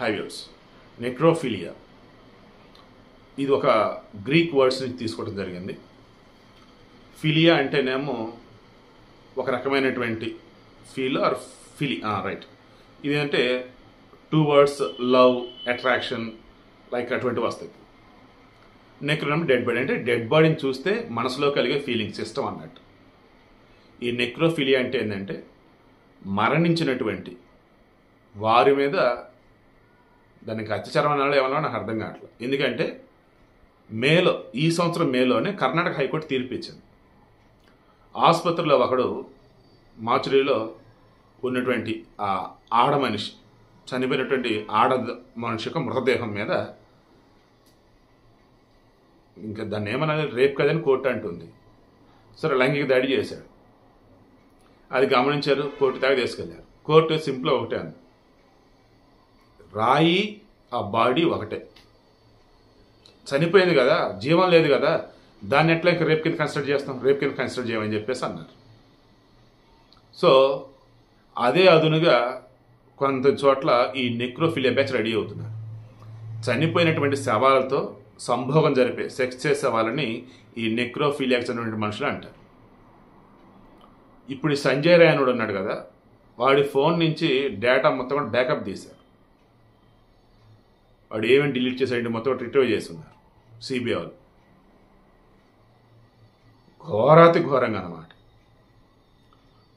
హైవ్యూర్స్. నెక్రోఫిలియా ఇది ఒక Greek words నుంచి తీసుకోవడం జరిగింది. ఫిలియా అంటేనేమో ఒక రకమైనటువంటి ఫీల్ ఆర్ రైట్. ఇది అంటే two words love, attraction like అటువంటి వస్తాయి. నెక్రో డెడ్ బాడీ అంటే డెడ్ బాడీని చూస్తే మనసులో కలిగే ఫీలింగ్స్ ఇష్టం అన్నట్టు. ఈ నెక్రోఫిలియా అంటే ఏంటంటే మరణించినటువంటి వారి మీద దానికి అత్యాచారం అనాలో ఏమన్నా నాకు అర్థం కావట్లేదు. ఎందుకంటే ఈ సంవత్సరం మేలోనే కర్ణాటక హైకోర్టు తీర్పు ఇచ్చింది. ఆసుపత్రిలో ఒకడు మాచురీలో ఉన్నటువంటి ఆ ఆడ మనిషి, చనిపోయినటువంటి ఆడ మనిషి యొక్క మృతదేహం మీద ఇంకా దాన్ని ఏమన్నా రేప్ కదని కోర్టు అంటుంది. సరే, లైంగిక దాడి చేశాడు. అది గమనించారు, కోర్టు దాకా తీసుకెళ్లారు. కోర్టు సింపుల్ ఒకటే అంది, రాయి ఆ బాడీ ఒకటే, చనిపోయింది కదా, జీవం లేదు కదా, దాన్ని ఎట్లా రేప్ కింద కన్సిడర్ చేస్తాం, రేప్ కింద కన్సిడర్ చేయమని చెప్పేసి అన్నారు. సో అదే అదునుగా కొంత చోట్ల ఈ నెక్రోఫిలియా బ్యాచ్ రెడీ అవుతున్నారు. చనిపోయినటువంటి శవాలతో సంభోగం జరిపే సెక్స్ చేసే వాళ్ళని ఈ నెక్రోఫిలియాక్స్ అనేటువంటి మనుషులు అంటారు. ఇప్పుడు ఈ సంజయ్ రాయనుడు ఉన్నాడు కదా, వాడి ఫోన్ నుంచి డేటా మొత్తం కూడా బ్యాకప్ తీశారు. వాడు ఏమేమి డిలీట్ చేశాడంటే మొత్తం రిట్రీవ్ చేస్తున్నారు సిబిఐ వాళ్ళు. ఘోరాతి ఘోరంగా అన్నమాట.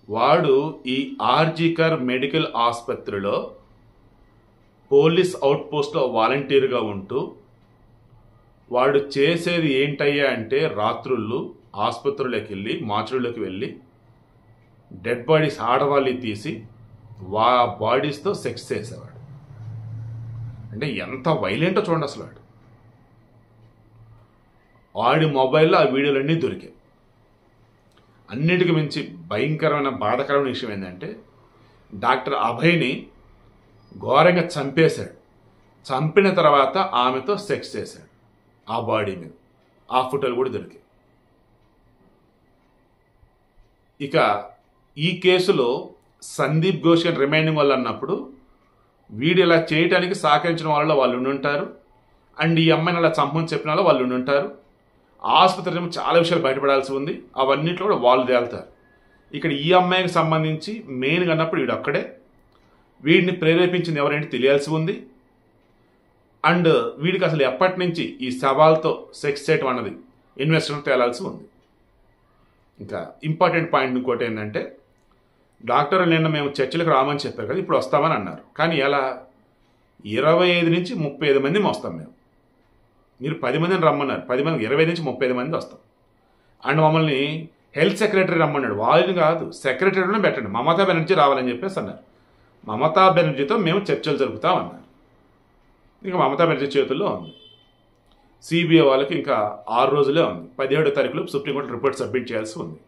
వాడు ఈ ఆర్జికర్ మెడికల్ ఆసుపత్రిలో పోలీస్ అవుట్ పోస్ట్లో వాలంటీర్గా ఉంటూ వాడు చేసేది ఏంటయ్యా అంటే రాత్రుళ్ళు ఆసుపత్రుల్లోకి వెళ్ళి మాచురులోకి వెళ్ళి డెడ్ బాడీస్ ఆడవాళ్ళని తీసి బాడీస్తో సెక్స్ చేసేవాడు. అంటే ఎంత వైలెంటో చూడండి అసలు. వాడి మొబైల్లో ఆ వీడియోలన్నీ దొరికాయి. అన్నిటికీ మించి భయంకరమైన బాధాకరమైన విషయం ఏంటంటే డాక్టర్ అభయ్ని ఘోరంగా చంపేశాడు. చంపిన తర్వాత ఆమెతో సెక్స్ చేశాడు ఆ బాడీ మీద. ఆ ఫోటోలు కూడా దొరికాయి. ఇక ఈ కేసులో సందీప్ ఘోష్ గారి రిమైండింగ్ వాళ్ళు అన్నప్పుడు వీడు ఇలా చేయడానికి సహకరించిన వాళ్ళలో వాళ్ళు ఉండుంటారు, అండ్ ఈ అమ్మాయిని అలా చంపమని చెప్పిన వాళ్ళు వాళ్ళు ఉండుంటారు. ఆసుపత్రిలో చాలా విషయాలు బయటపడాల్సి ఉంది, అవన్నిట్లో కూడా వాళ్ళు తేలుతారు. ఇక్కడ ఈ అమ్మాయికి సంబంధించి మెయిన్గా అన్నప్పుడు వీడు అక్కడే, వీడిని ప్రేరేపించింది ఎవరంటే తెలియాల్సి ఉంది. అండ్ వీడికి అసలు ఎప్పటి నుంచి ఈ శవాలతో సెక్స్ చేయటం అన్నది ఇన్వెస్టిగేషన్ తేలాల్సి ఉంది. ఇంకా ఇంపార్టెంట్ పాయింట్ ఇంకోటి ఏంటంటే డాక్టర్ నిన్న మేము చర్చలకు రామని చెప్పారు కదా, ఇప్పుడు వస్తామని అన్నారు. కానీ ఎలా 25 నుంచి 35 మంది వస్తాం మేము, మీరు 10 మందిని రమ్మన్నారు, 10 మంది 20 నుంచి 35 మంది వస్తాం. అండ్ మమ్మల్ని హెల్త్ సెక్రటరీ రమ్మన్నాడు, వాళ్ళని కాదు సెక్రటరీనే పెట్టండి, మమతా బెనర్జీ రావాలని చెప్పేసి అన్నారు. మమతా బెనర్జీతో మేము చర్చలు జరుపుతామన్నారు. ఇంకా మమతా బెనర్జీ చేతుల్లో ఉంది. సిబిఐ వాళ్ళకి ఇంకా 6 రోజులే ఉంది. 17వ తారీఖులో సుప్రీంకోర్టు రిపోర్ట్ సబ్మిట్ చేయాల్సి ఉంది.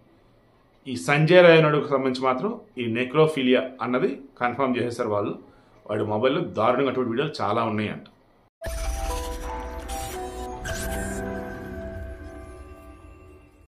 ఈ సంజయ్ రాయనుడికి సంబంధించి మాత్రం ఈ నెక్రోఫిలియా అన్నది కన్ఫర్మ్ చేసేసారు వాళ్ళు. వాడి మొబైల్లో దారుణంగా అటువంటి వీడియోలు చాలా ఉన్నాయంట.